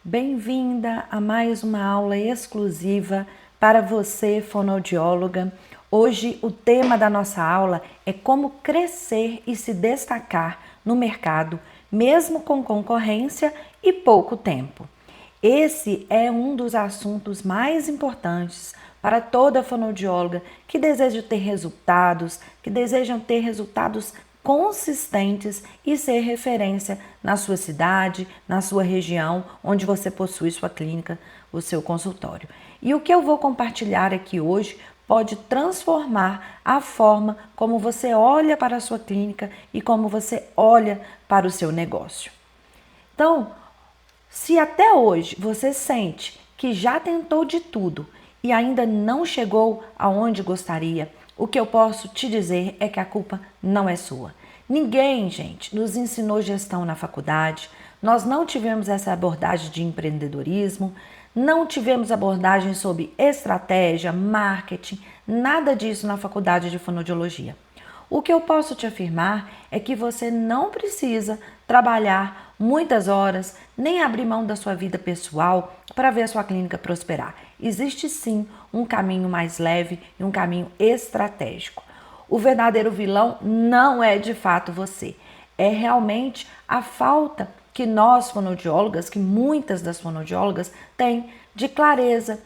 Bem-vinda a mais uma aula exclusiva para você, fonoaudióloga. Hoje o tema da nossa aula é como crescer e se destacar no mercado, mesmo com concorrência e pouco tempo. Esse é um dos assuntos mais importantes para toda fonoaudióloga que deseja ter resultados, que desejam ter resultados consistentes e ser referência na sua cidade, na sua região, onde você possui sua clínica, o seu consultório. E o que eu vou compartilhar aqui hoje pode transformar a forma como você olha para a sua clínica e como você olha para o seu negócio. Então, se até hoje você sente que já tentou de tudo e ainda não chegou aonde gostaria, o que eu posso te dizer é que a culpa não é sua. Ninguém, gente, nos ensinou gestão na faculdade, nós não tivemos essa abordagem de empreendedorismo, não tivemos abordagem sobre estratégia, marketing, nada disso na faculdade de fonoaudiologia. O que eu posso te afirmar é que você não precisa trabalhar muitas horas, nem abrir mão da sua vida pessoal para ver a sua clínica prosperar. Existe sim um caminho mais leve e um caminho estratégico. O verdadeiro vilão não é de fato você, é realmente a falta que nós fonoaudiólogas, que muitas das fonoaudiólogas têm de clareza,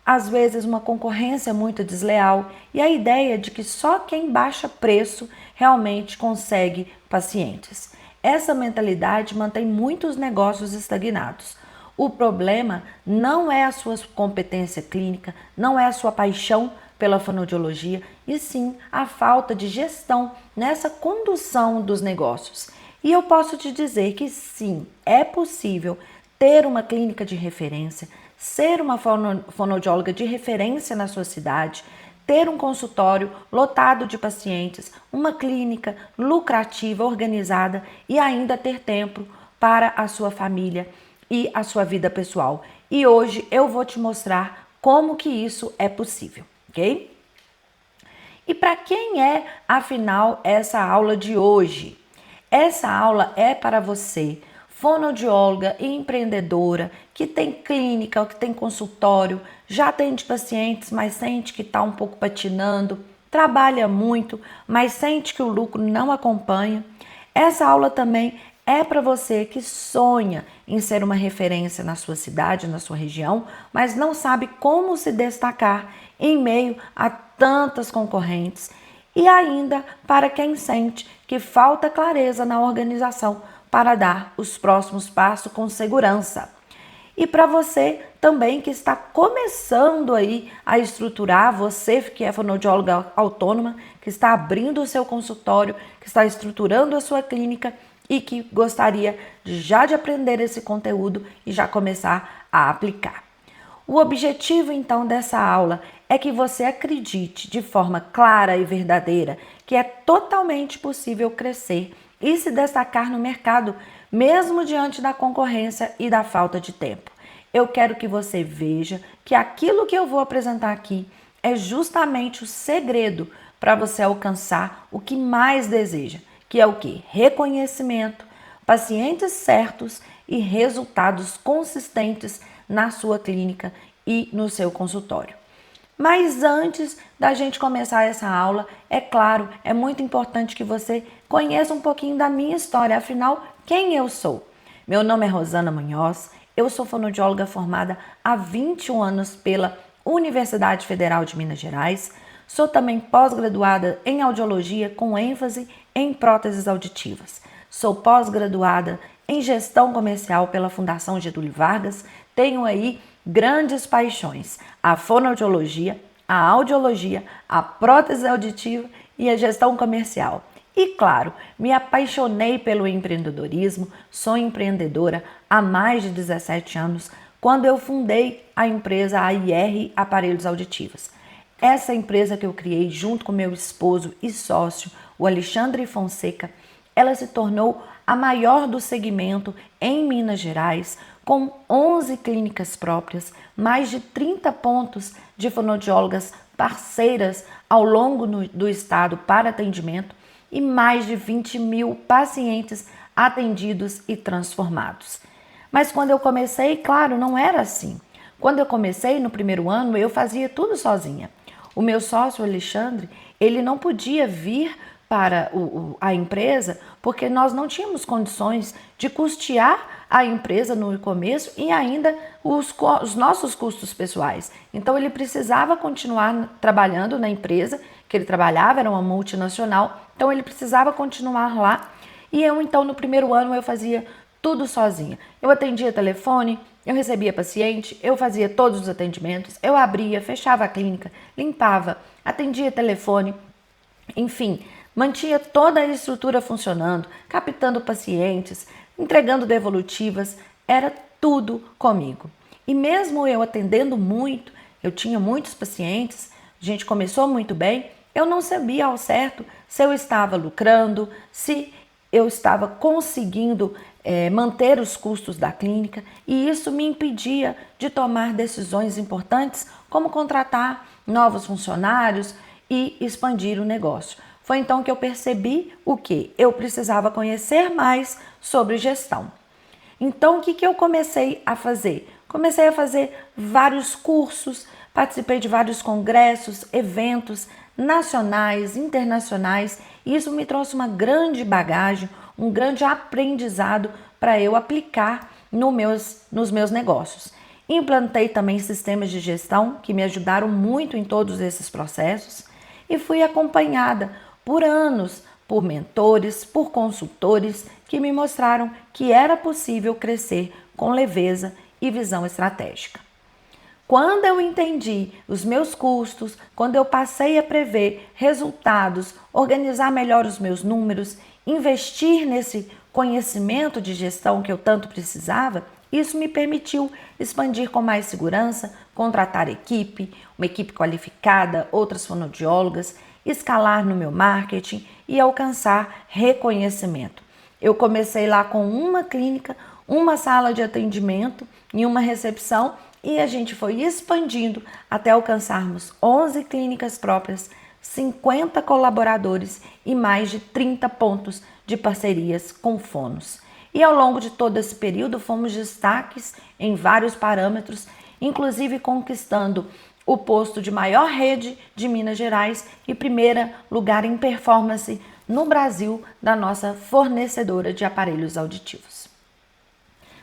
às vezes uma concorrência muito desleal e a ideia de que só quem baixa preço realmente consegue pacientes. Essa mentalidade mantém muitos negócios estagnados. O problema não é a sua competência clínica, não é a sua paixão pela fonoaudiologia, e sim a falta de gestão nessa condução dos negócios. E eu posso te dizer que sim, é possível ter uma clínica de referência, ser uma fonoaudióloga de referência na sua cidade, ter um consultório lotado de pacientes, uma clínica lucrativa, organizada e ainda ter tempo para a sua família e a sua vida pessoal. E hoje eu vou te mostrar como que isso é possível, ok? E para quem é, afinal, essa aula de hoje? Essa aula é para você, fonoaudióloga e empreendedora, que tem clínica ou que tem consultório, já atende pacientes, mas sente que está um pouco patinando, trabalha muito, mas sente que o lucro não acompanha. Essa aula também é para você que sonha em ser uma referência na sua cidade, na sua região, mas não sabe como se destacar em meio a tantas concorrentes. E ainda para quem sente que falta clareza na organização para dar os próximos passos com segurança. E para você também que está começando aí a estruturar, você que é fonoaudióloga autônoma, que está abrindo o seu consultório, que está estruturando a sua clínica e que gostaria já de aprender esse conteúdo e já começar a aplicar. O objetivo então dessa aula é que você acredite de forma clara e verdadeira que é totalmente possível crescer e se destacar no mercado, mesmo diante da concorrência e da falta de tempo. Eu quero que você veja que aquilo que eu vou apresentar aqui é justamente o segredo para você alcançar o que mais deseja, que é o quê? Reconhecimento, pacientes certos e resultados consistentes na sua clínica e no seu consultório. Mas antes da gente começar essa aula, é claro, é muito importante que você conheça um pouquinho da minha história, afinal, quem eu sou? Meu nome é Rosana Munhoz, eu sou fonoaudióloga formada há 21 anos pela Universidade Federal de Minas Gerais, sou também pós-graduada em audiologia com ênfase em próteses auditivas. Sou pós-graduada em gestão comercial pela Fundação Getúlio Vargas, tenho aí grandes paixões, a fonoaudiologia, a audiologia, a prótese auditiva e a gestão comercial. E claro, me apaixonei pelo empreendedorismo, sou empreendedora há mais de 17 anos, quando eu fundei a empresa AIR Aparelhos Auditivos. Essa empresa que eu criei junto com meu esposo e sócio, o Alexandre Fonseca, ela se tornou a maior do segmento em Minas Gerais, com 11 clínicas próprias, mais de 30 pontos de fonoaudiólogas parceiras ao longo do estado para atendimento e mais de 20 mil pacientes atendidos e transformados. Mas quando eu comecei, claro, não era assim. Quando eu comecei no primeiro ano, eu fazia tudo sozinha. O meu sócio, Alexandre, ele não podia vir para a empresa porque nós não tínhamos condições de custear a empresa no começo e ainda os nossos custos pessoais. Então ele precisava continuar trabalhando na empresa que ele trabalhava, era uma multinacional, então ele precisava continuar lá. E eu então no primeiro ano eu fazia tudo sozinha. Eu atendia telefone, eu recebia paciente, eu fazia todos os atendimentos, eu abria, fechava a clínica, limpava, atendia telefone, enfim, mantinha toda a estrutura funcionando, captando pacientes, entregando devolutivas, era tudo comigo. E mesmo eu atendendo muito, eu tinha muitos pacientes, a gente começou muito bem, eu não sabia ao certo se eu estava lucrando, se eu estava conseguindo manter os custos da clínica, e isso me impedia de tomar decisões importantes como contratar novos funcionários e expandir o negócio. Foi então que eu percebi o que? Eu precisava conhecer mais sobre gestão. Então, o que eu comecei a fazer? Comecei a fazer vários cursos, participei de vários congressos, eventos nacionais, internacionais, e isso me trouxe uma grande bagagem, um grande aprendizado para eu aplicar nos meus negócios. Implantei também sistemas de gestão que me ajudaram muito em todos esses processos e fui acompanhada por anos por mentores, por consultores que me mostraram que era possível crescer com leveza e visão estratégica. Quando eu entendi os meus custos, quando eu passei a prever resultados, organizar melhor os meus números, investir nesse conhecimento de gestão que eu tanto precisava, isso me permitiu expandir com mais segurança, contratar uma equipe qualificada, outras fonoaudiólogas, escalar no meu marketing e alcançar reconhecimento. Eu comecei lá com uma clínica, uma sala de atendimento e uma recepção, e a gente foi expandindo até alcançarmos 11 clínicas próprias, 50 colaboradores e mais de 30 pontos de parcerias com fonos. E ao longo de todo esse período fomos destaques em vários parâmetros, inclusive conquistando o posto de maior rede de Minas Gerais e primeiro lugar em performance no Brasil da nossa fornecedora de aparelhos auditivos.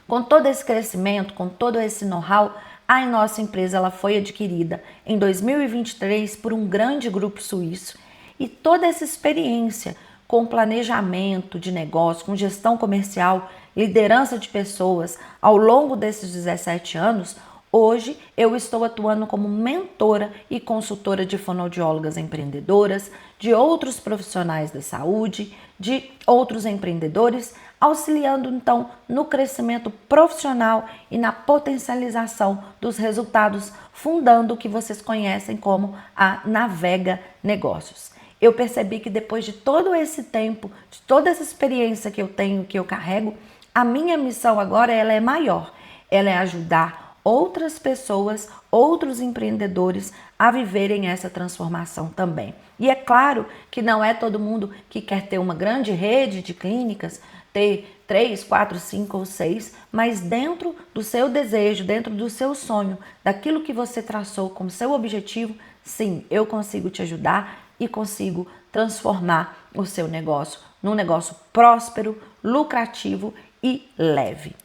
Com todo esse crescimento, com todo esse know-how, a nossa empresa ela foi adquirida em 2023 por um grande grupo suíço, e toda essa experiência com planejamento de negócio, com gestão comercial, liderança de pessoas ao longo desses 17 anos, hoje eu estou atuando como mentora e consultora de fonoaudiólogas empreendedoras, de outros profissionais da saúde, de outros empreendedores, auxiliando então no crescimento profissional e na potencialização dos resultados, fundando o que vocês conhecem como a Navega Negócios. Eu percebi que depois de todo esse tempo, de toda essa experiência que eu tenho, que eu carrego, a minha missão agora ela é maior. Ela é ajudar outras pessoas, outros empreendedores a viverem essa transformação também. E é claro que não é todo mundo que quer ter uma grande rede de clínicas, ter 3, 4, 5 ou 6, mas dentro do seu desejo, dentro do seu sonho, daquilo que você traçou como seu objetivo, sim, eu consigo te ajudar e consigo transformar o seu negócio num negócio próspero, lucrativo e leve.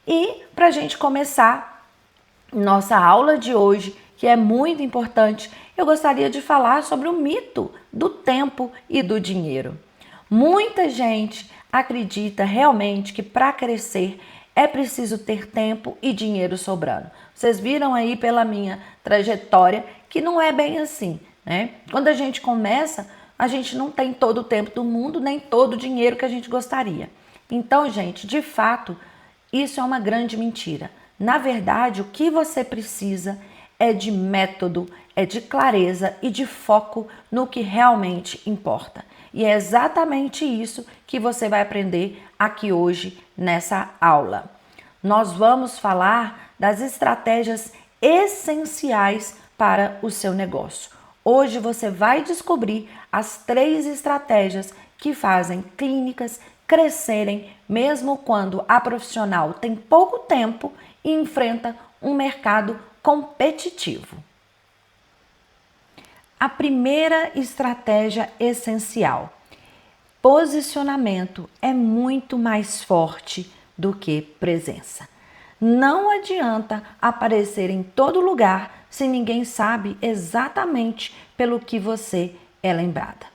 E para a gente começar nossa aula de hoje, que é muito importante, eu gostaria de falar sobre o mito do tempo e do dinheiro. Muita gente acredita realmente que para crescer é preciso ter tempo e dinheiro sobrando. Vocês viram aí pela minha trajetória que não é bem assim, né? Quando a gente começa, a gente não tem todo o tempo do mundo, nem todo o dinheiro que a gente gostaria. Então, gente, de fato, isso é uma grande mentira. Na verdade, o que você precisa é de método, é de clareza e de foco no que realmente importa. E é exatamente isso que você vai aprender aqui hoje nessa aula. Nós vamos falar das estratégias essenciais para o seu negócio. Hoje você vai descobrir as 3 estratégias que fazem clínicas, crescerem mesmo quando a profissional tem pouco tempo e enfrenta um mercado competitivo. A primeira estratégia essencial: posicionamento é muito mais forte do que presença. Não adianta aparecer em todo lugar se ninguém sabe exatamente pelo que você é lembrada.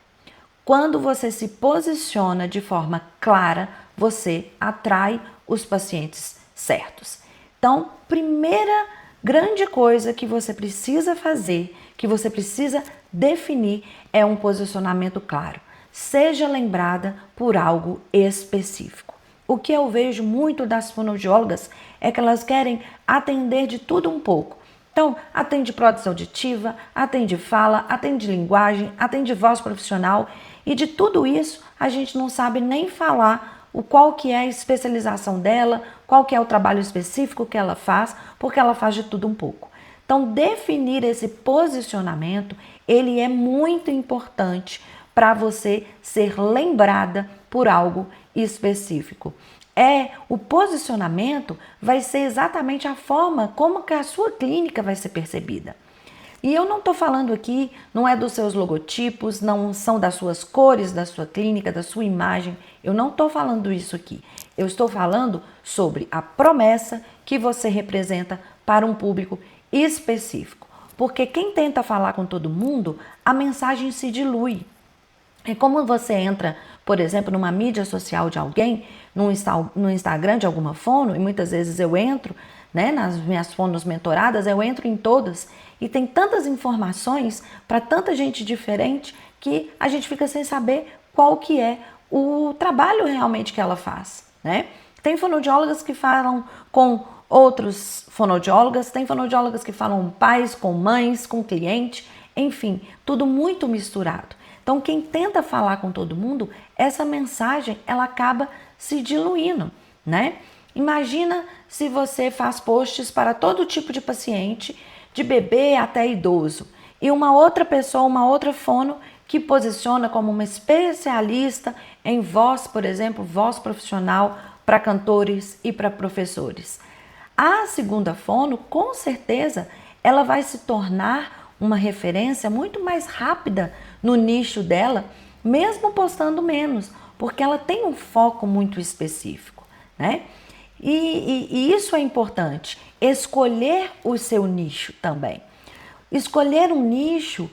Quando você se posiciona de forma clara, você atrai os pacientes certos. Então, primeira grande coisa que você precisa fazer, que você precisa definir, é um posicionamento claro. Seja lembrada por algo específico. O que eu vejo muito das fonoaudiólogas é que elas querem atender de tudo um pouco. Então, atende prótese auditiva, atende fala, atende linguagem, atende voz profissional, e de tudo isso a gente não sabe nem falar qual que é a especialização dela, qual que é o trabalho específico que ela faz, porque ela faz de tudo um pouco. Então, definir esse posicionamento, ele é muito importante para você ser lembrada por algo específico. O posicionamento vai ser exatamente a forma como que a sua clínica vai ser percebida. E eu não estou falando aqui, não é dos seus logotipos, não são das suas cores, da sua clínica, da sua imagem. Eu não estou falando isso aqui. Eu estou falando sobre a promessa que você representa para um público específico. Porque quem tenta falar com todo mundo, a mensagem se dilui. É como você entra, por exemplo, numa mídia social de alguém, no Instagram de alguma fono, e muitas vezes eu entro, né, nas minhas fonos mentoradas, eu entro em todas, e tem tantas informações para tanta gente diferente que a gente fica sem saber qual que é o trabalho realmente que ela faz, né? Tem fonoaudiólogas que falam com outros fonoaudiólogas, tem fonoaudiólogas que falam pais, com mães, com cliente, enfim, tudo muito misturado. Então, quem tenta falar com todo mundo, essa mensagem, ela acaba se diluindo, né? Imagina se você faz posts para todo tipo de paciente, de bebê até idoso, e uma outra pessoa, uma outra fono, que posiciona como uma especialista em voz, por exemplo, voz profissional para cantores e para professores. A segunda fono, com certeza, ela vai se tornar uma referência muito mais rápida no nicho dela, mesmo postando menos, porque ela tem um foco muito específico, né? E isso é importante, escolher o seu nicho também. Escolher um nicho,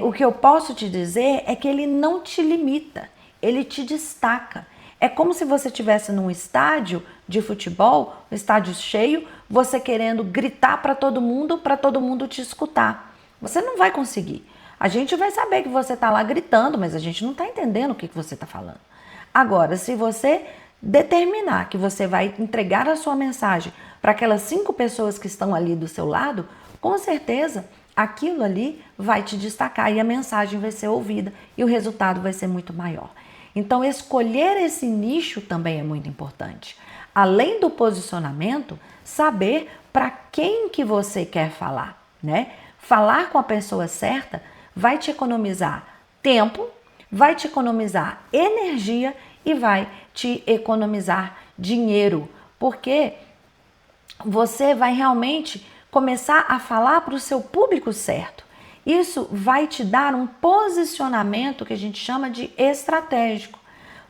o que eu posso te dizer é que ele não te limita, ele te destaca. É como se você estivesse num estádio de futebol, um estádio cheio, você querendo gritar para todo mundo te escutar. Você não vai conseguir. A gente vai saber que você está lá gritando, mas a gente não está entendendo o que você está falando. Agora, se você determinar que você vai entregar a sua mensagem para aquelas 5 pessoas que estão ali do seu lado, com certeza aquilo ali vai te destacar e a mensagem vai ser ouvida e o resultado vai ser muito maior. Então, escolher esse nicho também é muito importante. Além do posicionamento, saber para quem que você quer falar, né? Falar com a pessoa certa vai te economizar tempo, vai te economizar energia e vai te economizar dinheiro, porque você vai realmente começar a falar para o seu público certo. Isso vai te dar um posicionamento que a gente chama de estratégico.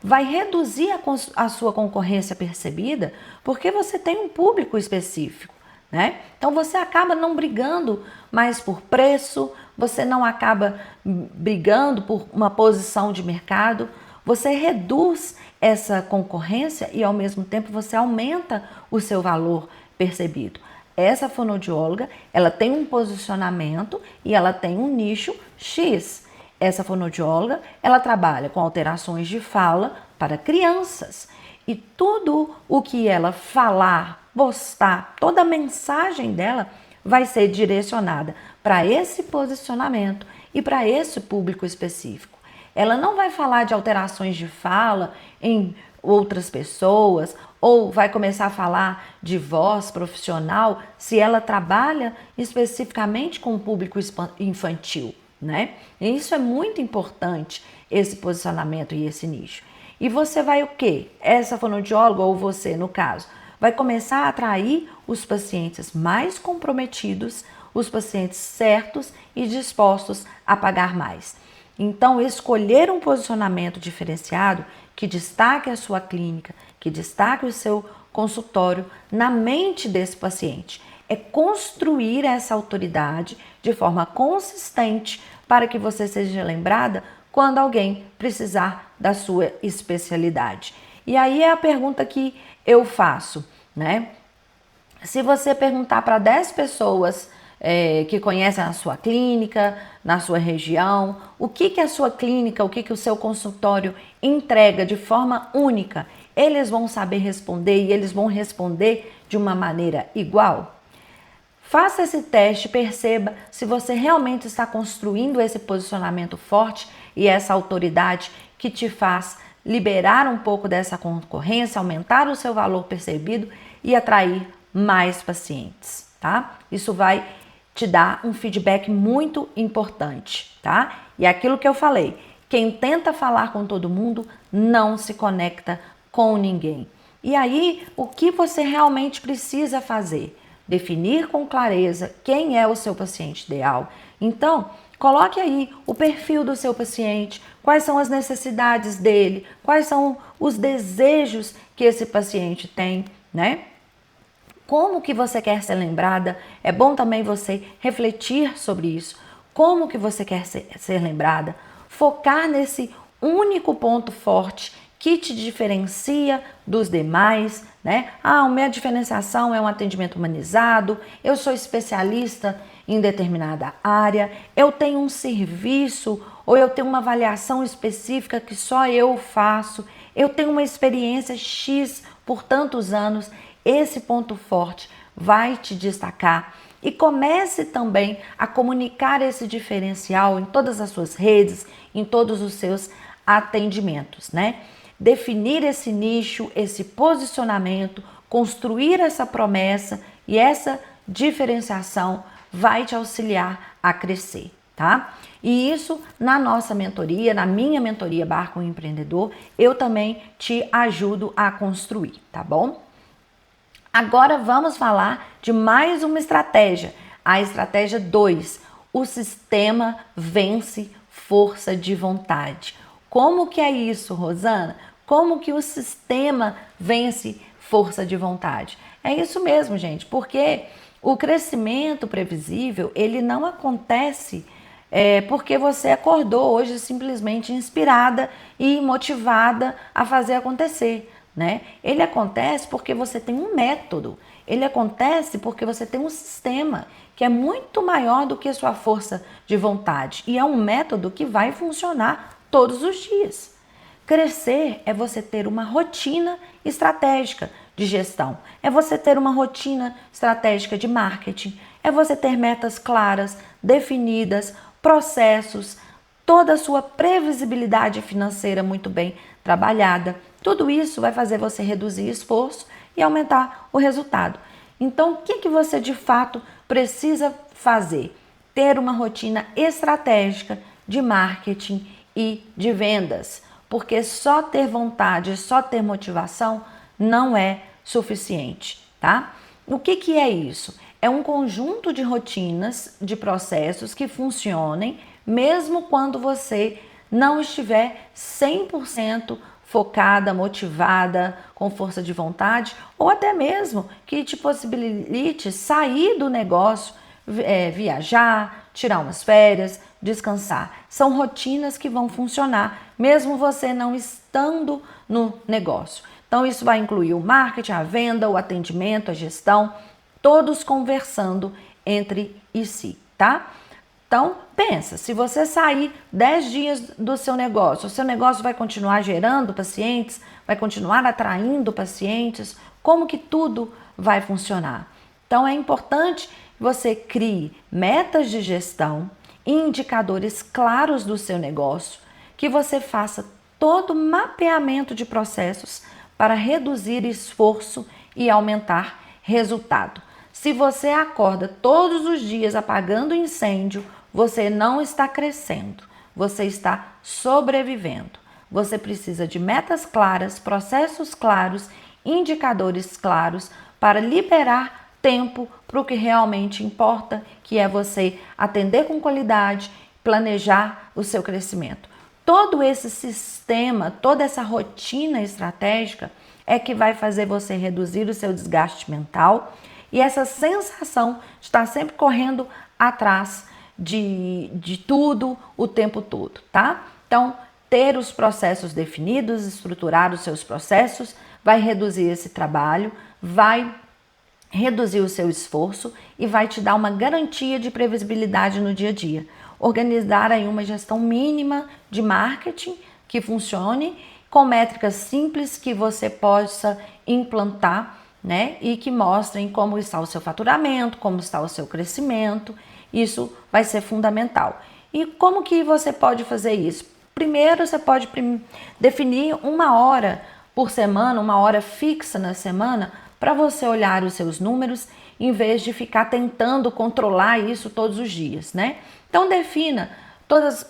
Vai reduzir a sua concorrência percebida porque você tem um público específico, né? Então você acaba não brigando mais por preço, você não acaba brigando por uma posição de mercado, você reduz essa concorrência e ao mesmo tempo você aumenta o seu valor percebido. Essa fonoaudióloga, ela tem um posicionamento e ela tem um nicho X. Essa fonoaudióloga, ela trabalha com alterações de fala para crianças. E tudo o que ela falar, postar, toda a mensagem dela vai ser direcionada para esse posicionamento e para esse público específico. Ela não vai falar de alterações de fala em outras pessoas ou vai começar a falar de voz profissional se ela trabalha especificamente com o público infantil, né? E isso é muito importante, esse posicionamento e esse nicho. E você vai o quê? Essa fonoaudióloga, ou você no caso, vai começar a atrair os pacientes mais comprometidos, os pacientes certos e dispostos a pagar mais. Então, escolher um posicionamento diferenciado que destaque a sua clínica, que destaque o seu consultório na mente desse paciente. É construir essa autoridade de forma consistente para que você seja lembrada quando alguém precisar da sua especialidade. E aí é a pergunta que eu faço, né? Se você perguntar para 10 pessoas que conhecem a sua clínica, na sua região, o que a sua clínica, o que o seu consultório entrega de forma única, eles vão saber responder e eles vão responder de uma maneira igual? Faça esse teste, perceba se você realmente está construindo esse posicionamento forte e essa autoridade que te faz liberar um pouco dessa concorrência, aumentar o seu valor percebido e atrair mais pacientes, tá? Isso vai te dar um feedback muito importante, tá? E aquilo que eu falei, quem tenta falar com todo mundo não se conecta com ninguém. E aí, o que você realmente precisa fazer? Definir com clareza quem é o seu paciente ideal. Então, coloque aí o perfil do seu paciente, quais são as necessidades dele, quais são os desejos que esse paciente tem, né? Como que você quer ser lembrada? É bom também você refletir sobre isso. Como que você quer ser lembrada? Focar nesse único ponto forte que te diferencia dos demais, né? A minha diferenciação é um atendimento humanizado, eu sou especialista em determinada área, eu tenho um serviço ou eu tenho uma avaliação específica que só eu faço, eu tenho uma experiência X por tantos anos. Esse ponto forte vai te destacar e comece também a comunicar esse diferencial em todas as suas redes, em todos os seus atendimentos, né? Definir esse nicho, esse posicionamento, construir essa promessa e essa diferenciação vai te auxiliar a crescer, tá? E isso na nossa mentoria, na minha mentoria Barco Empreendedor, eu também te ajudo a construir, tá bom? Agora vamos falar de mais uma estratégia, a estratégia 2, o sistema vence força de vontade. Como que é isso, Rosana? Como que o sistema vence força de vontade? É isso mesmo, gente, porque o crescimento previsível, ele não acontece porque você acordou hoje simplesmente inspirada e motivada a fazer acontecer, né? Ele acontece porque você tem um método, ele acontece porque você tem um sistema que é muito maior do que a sua força de vontade e é um método que vai funcionar todos os dias. Crescer é você ter uma rotina estratégica de gestão, é você ter uma rotina estratégica de marketing, é você ter metas claras, definidas, processos, toda a sua previsibilidade financeira muito bem trabalhada. Tudo isso vai fazer você reduzir esforço e aumentar o resultado. Então, o que você de fato precisa fazer? Ter uma rotina estratégica de marketing e de vendas, porque só ter vontade, só ter motivação não é suficiente, tá? O que é isso? É um conjunto de rotinas, de processos que funcionem mesmo quando você não estiver 100% focada, motivada, com força de vontade, ou até mesmo que te possibilite sair do negócio, viajar, tirar umas férias, descansar. São rotinas que vão funcionar, mesmo você não estando no negócio. Então, isso vai incluir o marketing, a venda, o atendimento, a gestão, todos conversando entre si, tá? Então, pensa, se você sair 10 dias do seu negócio, o seu negócio vai continuar gerando pacientes, vai continuar atraindo pacientes, como que tudo vai funcionar? Então, é importante que você crie metas de gestão, indicadores claros do seu negócio, que você faça todo o mapeamento de processos para reduzir esforço e aumentar resultado. Se você acorda todos os dias apagando incêndio, você não está crescendo, você está sobrevivendo. você precisa de metas claras, processos claros, indicadores claros para liberar tempo para o que realmente importa, que é você atender com qualidade, planejar o seu crescimento. Todo esse sistema, toda essa rotina estratégica é que vai fazer você reduzir o seu desgaste mental e essa sensação de estar sempre correndo atrás de tudo o tempo todo, tá? Então, ter os processos definidos, estruturar os seus processos, vai reduzir esse trabalho, vai reduzir o seu esforço e vai te dar uma garantia de previsibilidade no dia a dia. Organizar aí uma gestão mínima de marketing que funcione, com métricas simples que você possa implantar, né? E que mostrem como está o seu faturamento, como está o seu crescimento. Isso vai ser fundamental. E como que você pode fazer isso? Primeiro, você pode definir uma hora por semana, uma hora fixa na semana, para você olhar os seus números, em vez de ficar tentando controlar isso todos os dias, né? Então, defina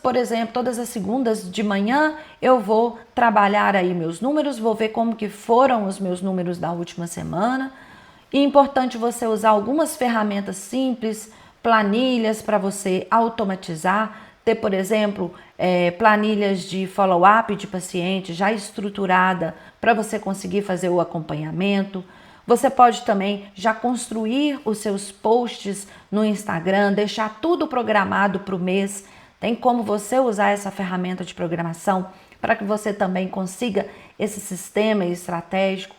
por exemplo, todas as segundas de manhã eu vou trabalhar aí meus números, vou ver como que foram os meus números da última semana. E é importante você usar algumas ferramentas simples, planilhas para você automatizar, ter, por exemplo, planilhas de follow-up de paciente já estruturada para você conseguir fazer o acompanhamento. Você pode também já construir os seus posts no Instagram, deixar tudo programado para o mês. Tem como você usar essa ferramenta de programação para que você também consiga esse sistema estratégico.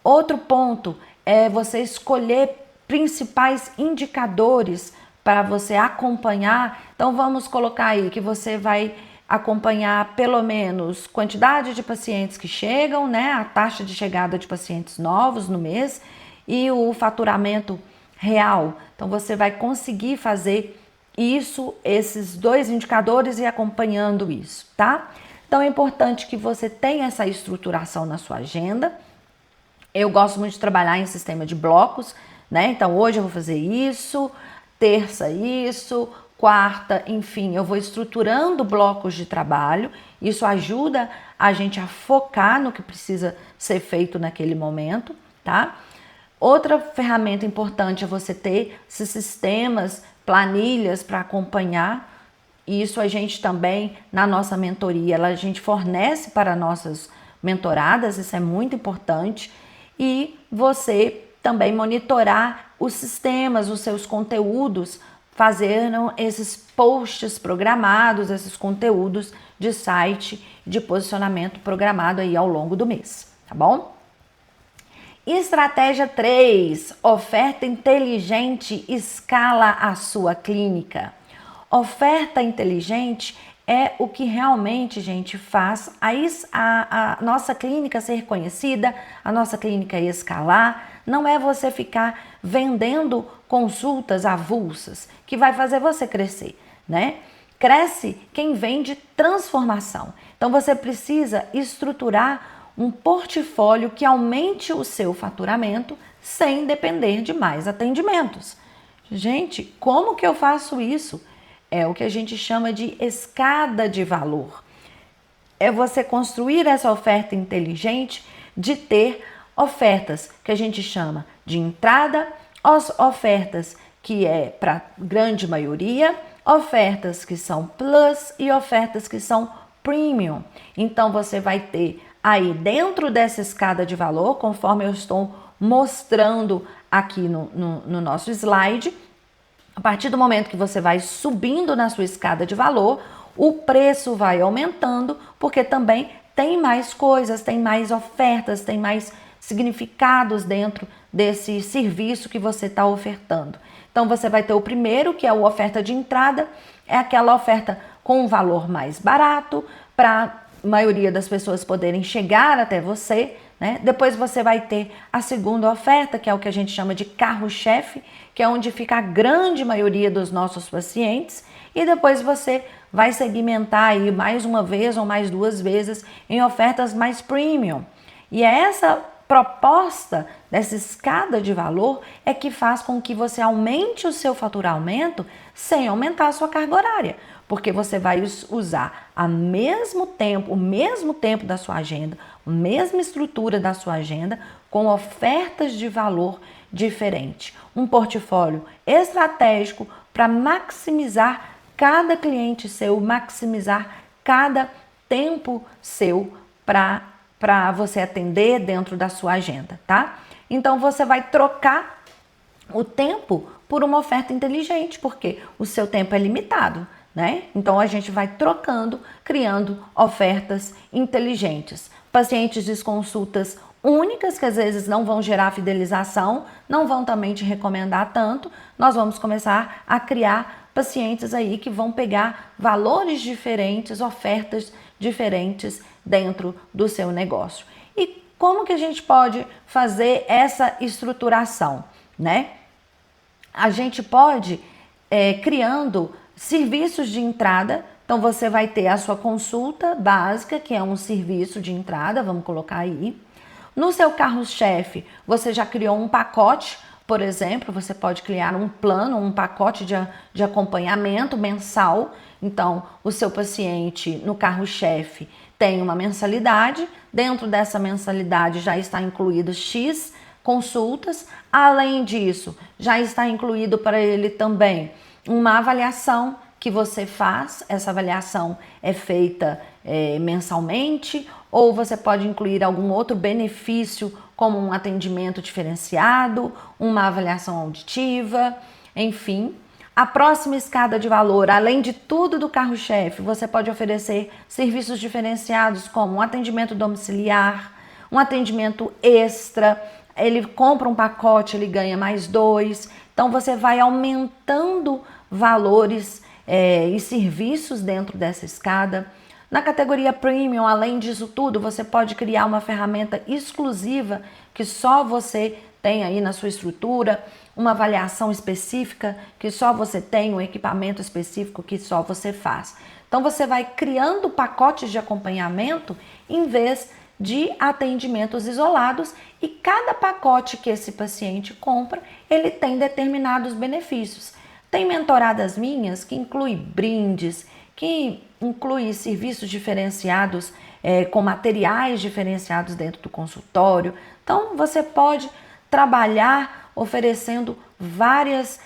Outro ponto é você escolher principais indicadores para você acompanhar. Então vamos colocar aí que você vai acompanhar pelo menos quantidade de pacientes que chegam, né? A taxa de chegada de pacientes novos no mês e o faturamento real. Então você vai conseguir fazer isso, esses dois indicadores e acompanhando isso, tá? Então é importante que você tenha essa estruturação na sua agenda. Eu gosto muito de trabalhar em sistema de blocos, né? Então hoje eu vou fazer isso, terça isso, quarta, enfim, eu vou estruturando blocos de trabalho. Isso ajuda a gente a focar no que precisa ser feito naquele momento, tá? Outra ferramenta importante é você ter esses sistemas, planilhas para acompanhar. Isso a gente também, na nossa mentoria, a gente fornece para nossas mentoradas, isso é muito importante. E você também monitorar os sistemas, os seus conteúdos, fazendo esses posts programados, esses conteúdos de site, de posicionamento programado aí ao longo do mês, tá bom? Estratégia 3, oferta inteligente escala a sua clínica. Oferta inteligente é o que realmente, gente, faz a nossa clínica ser conhecida, a nossa clínica escalar. Não é você ficar vendendo consultas avulsas que vai fazer você crescer, né? Cresce quem vende transformação. Então você precisa estruturar um portfólio que aumente o seu faturamento sem depender de mais atendimentos. Gente, como que eu faço isso? É o que a gente chama de escada de valor. É você construir essa oferta inteligente de ter ofertas que a gente chama de entrada, as ofertas que é para grande maioria, ofertas que são plus e ofertas que são premium. Então você vai ter aí dentro dessa escada de valor, conforme eu estou mostrando aqui no nosso slide, a partir do momento que você vai subindo na sua escada de valor, o preço vai aumentando, porque também tem mais coisas, tem mais ofertas, tem mais significados dentro desse serviço que você está ofertando. Então você vai ter o primeiro, que é a oferta de entrada, é aquela oferta com um valor mais barato, para a maioria das pessoas poderem chegar até você, né? Depois você vai ter a segunda oferta, que é o que a gente chama de carro-chefe, que é onde fica a grande maioria dos nossos pacientes, e depois você vai segmentar aí mais uma vez ou mais duas vezes em ofertas mais premium. E é essa proposta dessa escada de valor é que faz com que você aumente o seu faturamento sem aumentar a sua carga horária, porque você vai usar o mesmo tempo da sua agenda, a mesma estrutura da sua agenda, com ofertas de valor diferente. Um portfólio estratégico para maximizar cada cliente seu, maximizar cada tempo seu para você atender dentro da sua agenda, tá? Então você vai trocar o tempo por uma oferta inteligente, porque o seu tempo é limitado, né? Então a gente vai trocando, criando ofertas inteligentes. Pacientes de consultas únicas, que às vezes não vão gerar fidelização, não vão também te recomendar tanto. Nós vamos começar a criar pacientes aí que vão pegar valores diferentes, ofertas diferentes dentro do seu negócio. E como que a gente pode fazer essa estruturação, né? A gente pode criando serviços de entrada. Então você vai ter a sua consulta básica, que é um serviço de entrada, vamos colocar aí. No seu carro-chefe, você já criou um pacote, por exemplo, você pode criar um plano, um pacote de acompanhamento mensal. Então, o seu paciente no carro-chefe tem uma mensalidade, dentro dessa mensalidade já está incluído X consultas. Além disso, já está incluído para ele também uma avaliação que você faz. Essa avaliação é feita mensalmente, ou você pode incluir algum outro benefício, como um atendimento diferenciado, uma avaliação auditiva, enfim. A próxima escada de valor, além de tudo do carro-chefe, você pode oferecer serviços diferenciados como um atendimento domiciliar, um atendimento extra. Ele compra um pacote, ele ganha mais 2. Então você vai aumentando valores e serviços dentro dessa escada. Na categoria Premium, além disso tudo, você pode criar uma ferramenta exclusiva que só você tem aí na sua estrutura, uma avaliação específica que só você tem, um equipamento específico que só você faz. Então você vai criando pacotes de acompanhamento em vez de atendimentos isolados, e cada pacote que esse paciente compra, ele tem determinados benefícios. Tem mentoradas minhas que inclui brindes, que inclui serviços diferenciados com materiais diferenciados dentro do consultório. Então você pode trabalhar oferecendo várias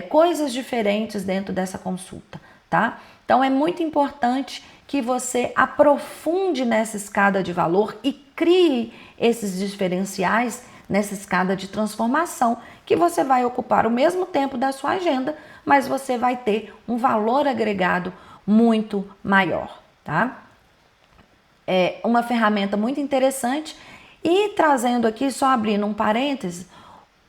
coisas diferentes dentro dessa consulta, tá? Então é muito importante que você aprofunde nessa escada de valor e crie esses diferenciais nessa escada de transformação, que você vai ocupar o mesmo tempo da sua agenda, mas você vai ter um valor agregado muito maior, tá? É uma ferramenta muito interessante. E trazendo aqui, só abrindo um parêntese,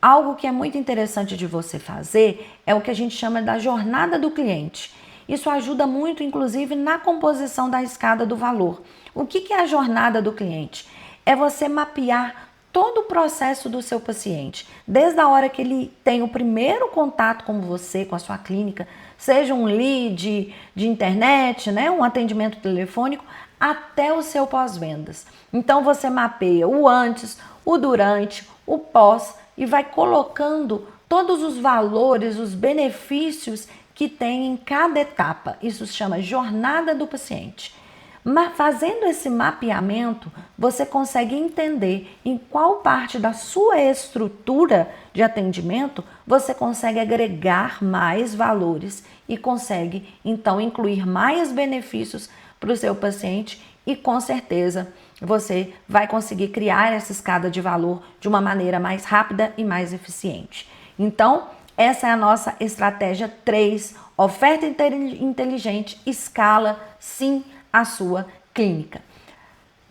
algo que é muito interessante de você fazer é o que a gente chama da jornada do cliente. Isso ajuda muito, inclusive, na composição da escada do valor. O que é a jornada do cliente? É você mapear todo o processo do seu paciente, desde a hora que ele tem o primeiro contato com você, com a sua clínica, seja um lead de internet, né, um atendimento telefônico, até o seu pós-vendas. Então você mapeia o antes, o durante, o pós e vai colocando todos os valores, os benefícios que tem em cada etapa. Isso se chama jornada do paciente. Mas fazendo esse mapeamento, você consegue entender em qual parte da sua estrutura de atendimento você consegue agregar mais valores e consegue, então, incluir mais benefícios para o seu paciente, e com certeza você vai conseguir criar essa escada de valor de uma maneira mais rápida e mais eficiente. Então, essa é a nossa estratégia 3, oferta inteligente, escala sim a sua clínica.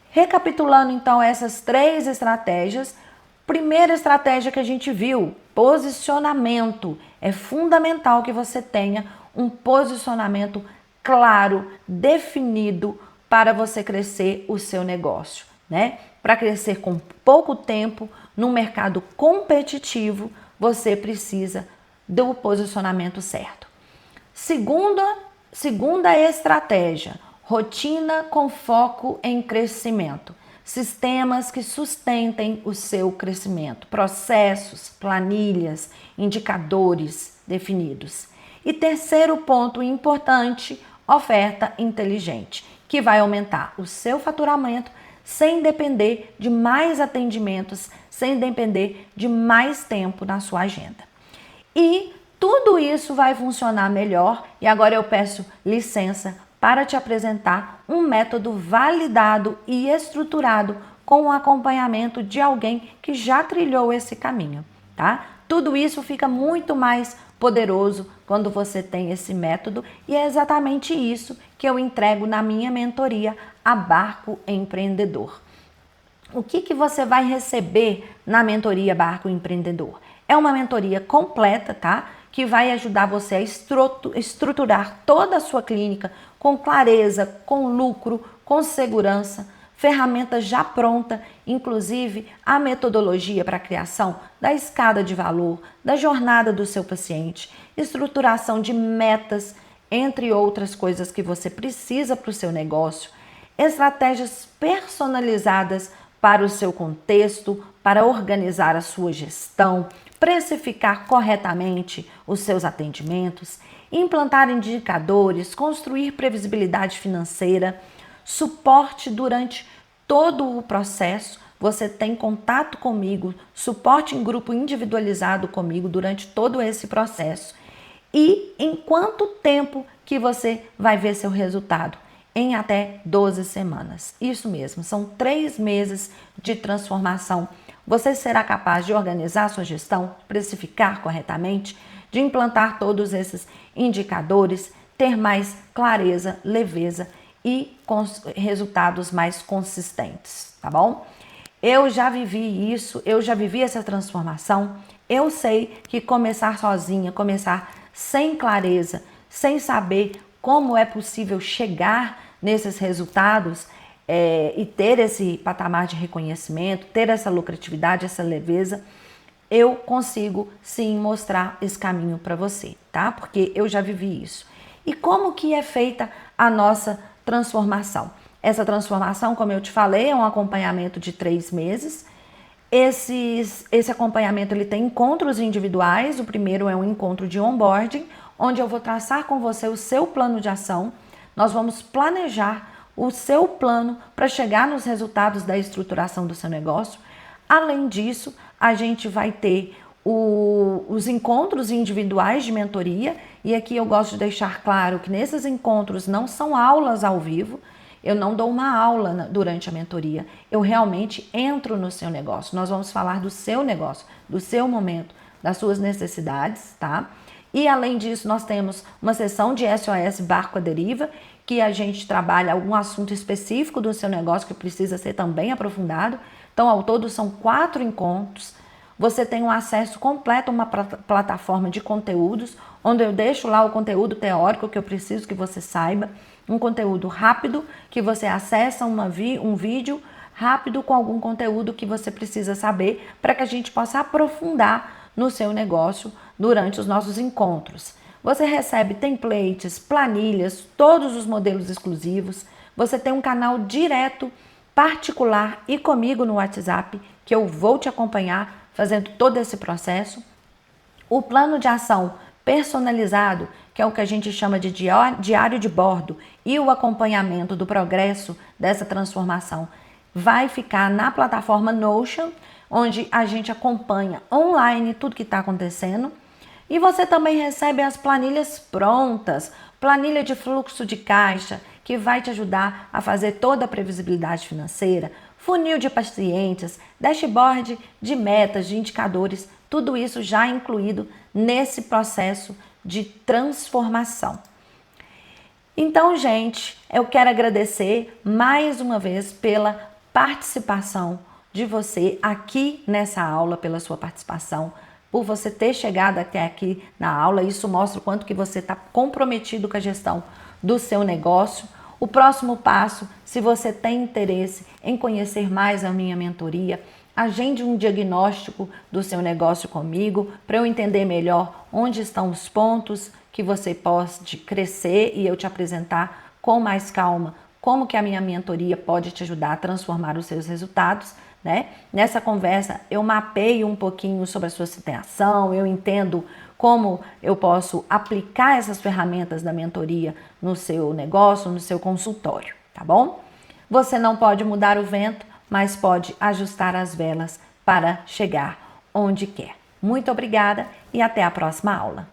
Recapitulando então essas 3 estratégias, primeira estratégia que a gente viu, posicionamento. É fundamental que você tenha um posicionamento claro, definido para você crescer o seu negócio, né? Para crescer com pouco tempo, num mercado competitivo, você precisa do posicionamento certo. Segunda estratégia, rotina com foco em crescimento. sistemas que sustentem o seu crescimento, processos, planilhas, indicadores definidos. E terceiro ponto importante, oferta inteligente, que vai aumentar o seu faturamento sem depender de mais atendimentos, sem depender de mais tempo na sua agenda. E tudo isso vai funcionar melhor e agora eu peço licença para te apresentar um método validado e estruturado com o acompanhamento de alguém que já trilhou esse caminho, tá? Tudo isso fica muito mais poderoso quando você tem esse método e é exatamente isso que eu entrego na minha mentoria A Barco Empreendedor. O que você vai receber na mentoria Barco Empreendedor? É uma mentoria completa, tá? Que vai ajudar você a estruturar toda a sua clínica com clareza, com lucro, com segurança, ferramenta já pronta, inclusive a metodologia para a criação da escada de valor, da jornada do seu paciente, estruturação de metas, entre outras coisas que você precisa para o seu negócio, estratégias personalizadas para o seu contexto, para organizar a sua gestão, precificar corretamente os seus atendimentos, implantar indicadores, construir previsibilidade financeira, suporte durante todo o processo. Você tem contato comigo, suporte em grupo individualizado comigo durante todo esse processo. E em quanto tempo que você vai ver seu resultado? Em até 12 semanas. Isso mesmo, são 3 meses de transformação. Você será capaz de organizar sua gestão, precificar corretamente, de implantar todos esses indicadores, ter mais clareza, leveza e resultados mais consistentes, tá bom? Eu já vivi isso, eu já vivi essa transformação. Eu sei que começar sozinha, começar sem clareza, sem saber como é possível chegar nesses resultados e ter esse patamar de reconhecimento, ter essa lucratividade, essa leveza, eu consigo sim mostrar esse caminho para você, tá? Porque eu já vivi isso. E como que é feita a nossa transformação? Essa transformação, como eu te falei, é um acompanhamento de 3 meses. Esse acompanhamento ele tem encontros individuais. O primeiro é um encontro de onboarding, onde eu vou traçar com você o seu plano de ação. Nós vamos planejar o seu plano para chegar nos resultados da estruturação do seu negócio. Além disso, a gente vai ter os encontros individuais de mentoria. E aqui eu gosto de deixar claro que nesses encontros não são aulas ao vivo. Eu não dou uma aula durante a mentoria. Eu realmente entro no seu negócio. Nós vamos falar do seu negócio, do seu momento, das suas necessidades, tá? E além disso, nós temos uma sessão de SOS Barco à Deriva, que a gente trabalha algum assunto específico do seu negócio que precisa ser também aprofundado. Então, ao todo, são 4 encontros. Você tem um acesso completo a uma plataforma de conteúdos, onde eu deixo lá o conteúdo teórico que eu preciso que você saiba. Um conteúdo rápido, que você acessa um vídeo rápido com algum conteúdo que você precisa saber para que a gente possa aprofundar no seu negócio durante os nossos encontros. Você recebe templates, planilhas, todos os modelos exclusivos. Você tem um canal direto, particular e comigo no WhatsApp, que eu vou te acompanhar fazendo todo esse processo. O plano de ação personalizado, que é o que a gente chama de diário de bordo, e o acompanhamento do progresso dessa transformação vai ficar na plataforma Notion, onde a gente acompanha online tudo que está acontecendo. E você também recebe as planilhas prontas, planilha de fluxo de caixa, que vai te ajudar a fazer toda a previsibilidade financeira, funil de pacientes, dashboard de metas, de indicadores, tudo isso já incluído nesse processo de transformação. Então, gente, eu quero agradecer mais uma vez pela participação de você aqui nessa aula, pela sua participação, por você ter chegado até aqui na aula. Isso mostra o quanto que você está comprometido com a gestão do seu negócio. O próximo passo, se você tem interesse em conhecer mais a minha mentoria, agende um diagnóstico do seu negócio comigo para eu entender melhor onde estão os pontos que você pode crescer e eu te apresentar com mais calma como que a minha mentoria pode te ajudar a transformar os seus resultados, né? Nessa conversa eu mapeio um pouquinho sobre a sua situação, eu entendo como eu posso aplicar essas ferramentas da mentoria no seu negócio, no seu consultório, tá bom? Você não pode mudar o vento, mas pode ajustar as velas para chegar onde quer. Muito obrigada e até a próxima aula.